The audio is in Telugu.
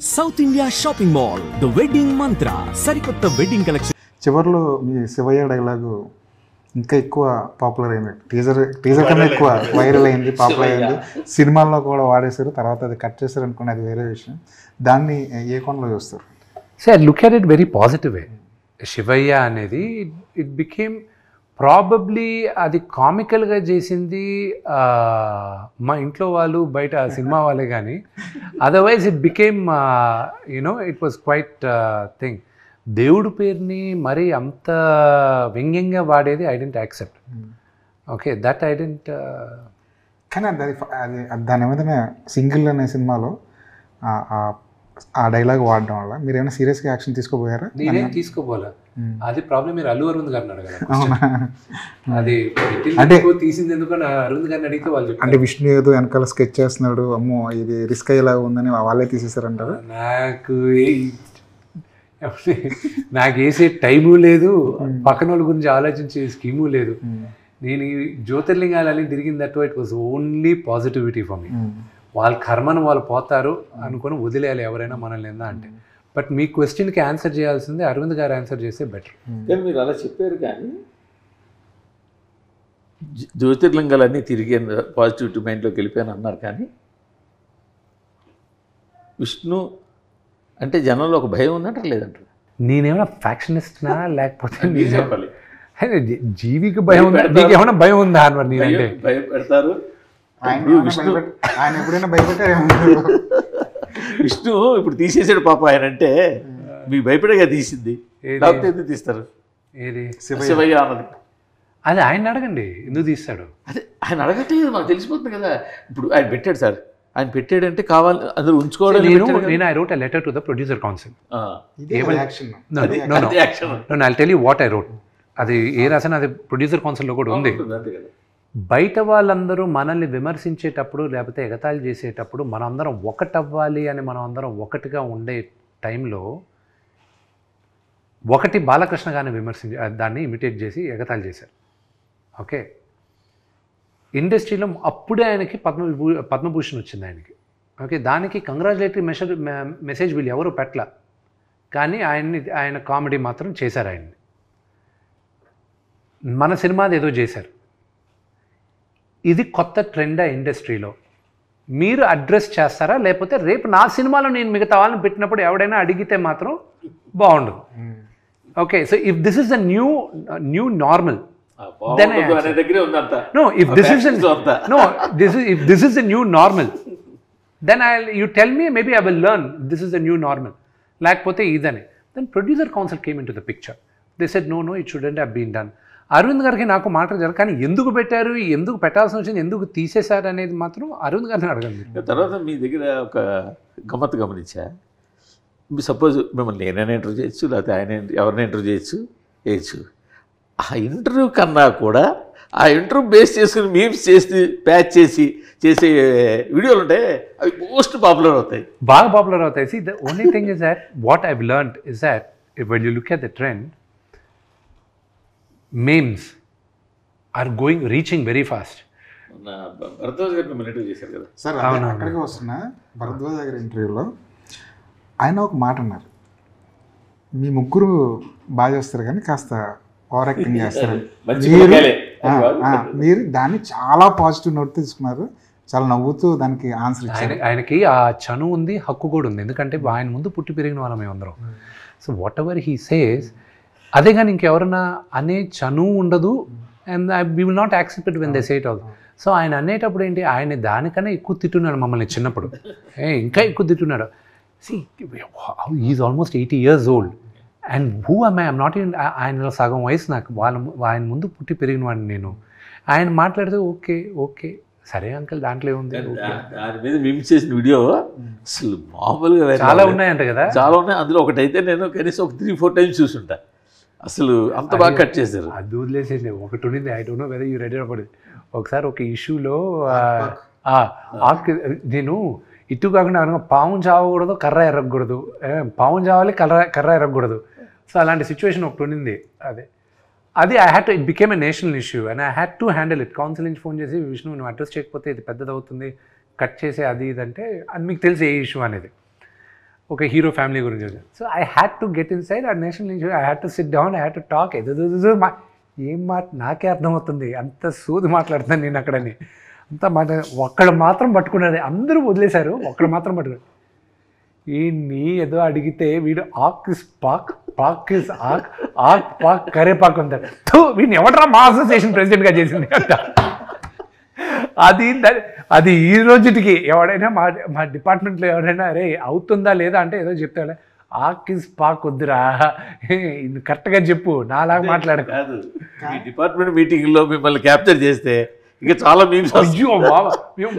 South India shopping mall the wedding మంత్ర సరికొత్త వెడ్డింగ్ కలెక్షన్. చివరిలో మీ శివయ్య డైలాగు ఇంకా ఎక్కువ పాపులర్ అయింది. టీజర్ కన్నా ఎక్కువ వైరల్ అయింది, పాపులర్ అయింది. సినిమాల్లో కూడా వాడేశారు, తర్వాత అది కట్ చేశారు అనుకుని అది వేరే విషయం. దాన్ని ఏ కోణంలో చూస్తారు? So I look at it very positive way. Shivayya అనేది ఇట్ బికేమ్ ప్రాబబ్లీ అది కామికల్గా చేసింది మా ఇంట్లో వాళ్ళు, బయట సినిమా వాళ్ళే, కానీ otherwise it became you know it was quite thing. దేవుడు పేరుని మరీ అంత వ్యంగ్యంగా వాడేది I didn't accept. Okay, that I didn't. కానీ అది దాని ఏమైనా సింగిల్ అనే సినిమాలో ఆ డైలాగ్ వాడడం వల్ల మీరు ఏమైనా సీరియస్గా యాక్షన్ తీసుకోపోయారా? నేనేం తీసుకోపోలే. అది ప్రాబ్లం మీరు అల్లు అరవింద్ గారిని అడగాలి. అది అంటే తీసింది ఎందుకని అరవింద్ గారిని అడిగితే వాళ్ళు అంటే విష్ణు ఏదో వెనకాల స్కెచ్ చేస్తున్నాడు, అమ్మో ఇది రిస్క్ అయ్యేలా ఉందని వాళ్ళే తీసేసారంటారు. నాకు వేసే టైము లేదు, పక్కన వాళ్ళ గురించి ఆలోచించే స్కీము లేదు. నేను ఈ జ్యోతిర్లింగాలని తిరిగిందట్టు it was only positivity for me. వాళ్ళ కర్మను వాళ్ళు పోతారు అనుకుని వదిలేయాలి ఎవరైనా మనల్ని ఏందా అంటే. బట్ మీ క్వశ్చన్కి ఆన్సర్ చేయాల్సిందే అరవింద్ గారు ఆన్సర్ చేస్తే బెటర్. కానీ మీరు అలా చెప్పారు, కానీ జ్యోతిర్లింగాలన్నీ తిరిగి పాజిటివిటీ మైండ్లోకి వెళ్ళిపోయాను అన్నారు. కానీ విష్ణు అంటే జనంలో ఒక భయం ఉందంటారు, లేదంటారు? నేనేమైనా ఫ్యాక్షనిస్ట్నా లేకపోతే చెప్పాలి, జీవికి భయం ఉందా? నీకు ఏమైనా భయం ఉందా అని మరి నేనంటే భయం పెడతారు. ఆయన ఎప్పుడైనా భయపెట్టారు? విష్ణు ఇప్పుడు తీసేసాడు పాప. ఆయన అంటే మీకు భయపడేగా తీసింది, లేకపోతే ఎందుకు తీస్తారు? ఏది శివయ్య అన్నది అది ఆయన అడగండి, ఎందుకు తీస్తాడు? అదే ఆయన అడగట్లేదు, మాకు తెలిసిపోతుంది కదా. ఇప్పుడు ఆయన పెట్టాడు సార్, ఆయన పెట్టాడంటే కావాలి అందులో ఉంచుకోవడం. నేను I wrote a letter to the producer council. I tell you what I wrote. అది ఏ రాసినా అది ప్రొడ్యూసర్ కౌన్సిల్లో కూడా ఉంది. బయట వాళ్ళందరూ మనల్ని విమర్శించేటప్పుడు లేకపోతే ఎగతాళి చేసేటప్పుడు మనందరం ఒకటవ్వాలి అని మనం అందరం ఒకటిగా ఉండే టైంలో ఒకటి బాలకృష్ణ గారిని దాన్ని ఇమిటేట్ చేసి ఎగతాళి చేశారు. ఓకే, ఇండస్ట్రీలో అప్పుడే ఆయనకి పద్మభూషణ్ వచ్చింది ఆయనకి. ఓకే, దానికి కంగ్రాచులేటరీ మెసేజ్ వీళ్ళు ఎవరు పెట్టల, కానీ ఆయన కామెడీ మాత్రం చేశారు. ఆయన్ని మన సినిమాది ఏదో చేశారు. ఇది కొత్త ట్రెండ్ ఇండస్ట్రీలో. మీరు అడ్రస్ చేస్తారా, లేకపోతే రేపు నా సినిమాలో నేను మిగతా వాళ్ళని పెట్టినప్పుడు ఎవడైనా అడిగితే మాత్రం బాగుండదు. Okay, so if this is the new normal, then I no, if this is the new normal, then you tell me, maybe I will learn this is the new normal. Lekapothe idane. Then producer council came into the picture. They said no, it shouldn't have been done. Arvind గారికి నాకు మాట్లాడారు, కానీ ఎందుకు పెట్టారు, ఎందుకు పెట్టాల్సి వచ్చింది, ఎందుకు తీసేశారు అనేది మాత్రం అరవింద్ గారిని అడగండి. తర్వాత మీ దగ్గర ఒక గమ్మత్తు గమనించా. మీ సపోజ్ మిమ్మల్ని నేనైనా ఇంటర్వ్యూ చేయొచ్చు, లేకపోతే ఆయన ఎవరైనా ఇంటర్వ్యూ చేయొచ్చు. ఆ ఇంటర్వ్యూ కన్నా కూడా ఆ ఇంటర్వ్యూ బేస్ చేసుకుని మీమ్స్ చేసి ప్యాచ్ చేసే వీడియోలు ఉంటాయి, అవి మోస్ట్ పాపులర్ అవుతాయి, బాగా పాపులర్ అవుతాయి. See, the only thing is that what I've learned is that when you look at the trend, memes are reaching very fast. Bharadwaj గారు మిమ్మల్ని ఇంటర్వ్యూ చేశారు కదా సార్, అక్కడికి వస్తున్నా. భరద్వాజ్ గారి ఇంటర్వ్యూలో ఆయన ఒక మాట అన్నారు, మీ ముగ్గురు బాగా చేస్తారు కానీ కాస్త ఓవర్ యాక్టింగ్ చేస్తారు. మీరు దాన్ని చాలా పాజిటివ్ నోట్ తీసుకున్నారు, చాలా నవ్వుతూ దానికి ఆన్సర్ ఇచ్చారు. ఆయనకి ఆ చను ఉంది, హక్కు కూడా ఉంది, ఎందుకంటే ఆయన ముందు పుట్టి పెరిగిన వాళ్ళం మేమందరం. So what ever he says అదే, కానీ ఇంకెవరన్నా అనే చను ఉండదు. And we will not accept it when they say it also. So ఆయన అనేటప్పుడు ఏంటి, ఆయన దానికన్నా ఎక్కువ తిట్టున్నాడు మమ్మల్ని చిన్నప్పుడు, ఇంకా ఎక్కువ తిట్టున్నాడు. See, he's almost 80 years old. And who am I? I'm not even, ఆయన సగం వయసు నాకు. ఆయన ముందు పుట్టి పెరిగిన వాడిని నేను. ఆయన మాట్లాడితే ఓకే సరే అంకల్, దాంట్లో ఉంది. దాని మీద మేము చేసిన వీడియో అసలు మామూలుగా చాలా ఉన్నాయంట కదా. చాలా ఉన్నాయి. అందులో ఒకటైతే నేను కనీసం ఒక 3-4 టైమ్స్ చూసుంటా. అసలు అంత బాగా కట్ చేశారు. అది వదిలేసేసి ఒకటి ఉండింది, I don't know whether you ready about it. ఒకసారి ఒక ఇష్యూలో నేను ఇటు కాకుండా పాము చావకూడదు, కర్ర ఎరగకూడదు, పాము చావాలి, కర్ర ఎరగకూడదు. సో అలాంటి సిచ్యువేషన్ ఒకటి ఉండింది. అది I had to, it became a national issue and I had to handle it. Council నుంచి ఫోన్ చేసి, విష్ణు నువ్వు అడ్రస్ చేయకపోతే ఇది పెద్దదవుతుంది, కట్ చేసే అది ఇదంటే, అది మీకు తెలిసి ఏ ఇష్యూ అనేది. ఒక హీరో ఫ్యామిలీ గురించి. So I had to get inside ఆ national institute. I had to sit down, I had to talk. ఏం మాట నాకే అర్థమవుతుంది, అంత సూది మాట్లాడుతున్నాను నేను అక్కడని. అంత మాట ఒక్కడ మాత్రం పట్టుకున్నది, అందరూ వదిలేశారు, ఒక్కడ మాత్రం పట్టుకున్నాడు. నీ ఏదో అడిగితే వీడు ఆక్ ఇస్ పాక్, పాక్ ఇస్ ఆక్, ఆక్ పాక్ కరేపాక్ ఉంటాడు. వీడిని ఎవడరా మా అసోసియేషన్ ప్రెసిడెంట్గా చేసింది అంట. అది ఈ రోజుకి ఎవడైనా మా డిపార్ట్మెంట్లో ఎవరైనా అరే అవుతుందా లేదా అంటే ఏదో చెప్తాడు, ఆకిస్ పాక్ వద్దురా, కరెక్ట్గా చెప్పు, నాలాగా మాట్లాడకు. కాదు, ఈ డిపార్ట్మెంట్ మీటింగ్లో మిమ్మల్ని క్యాప్చర్ చేస్తే ఇక చాలా మీమ్స్. అయ్యో బాబా, మేము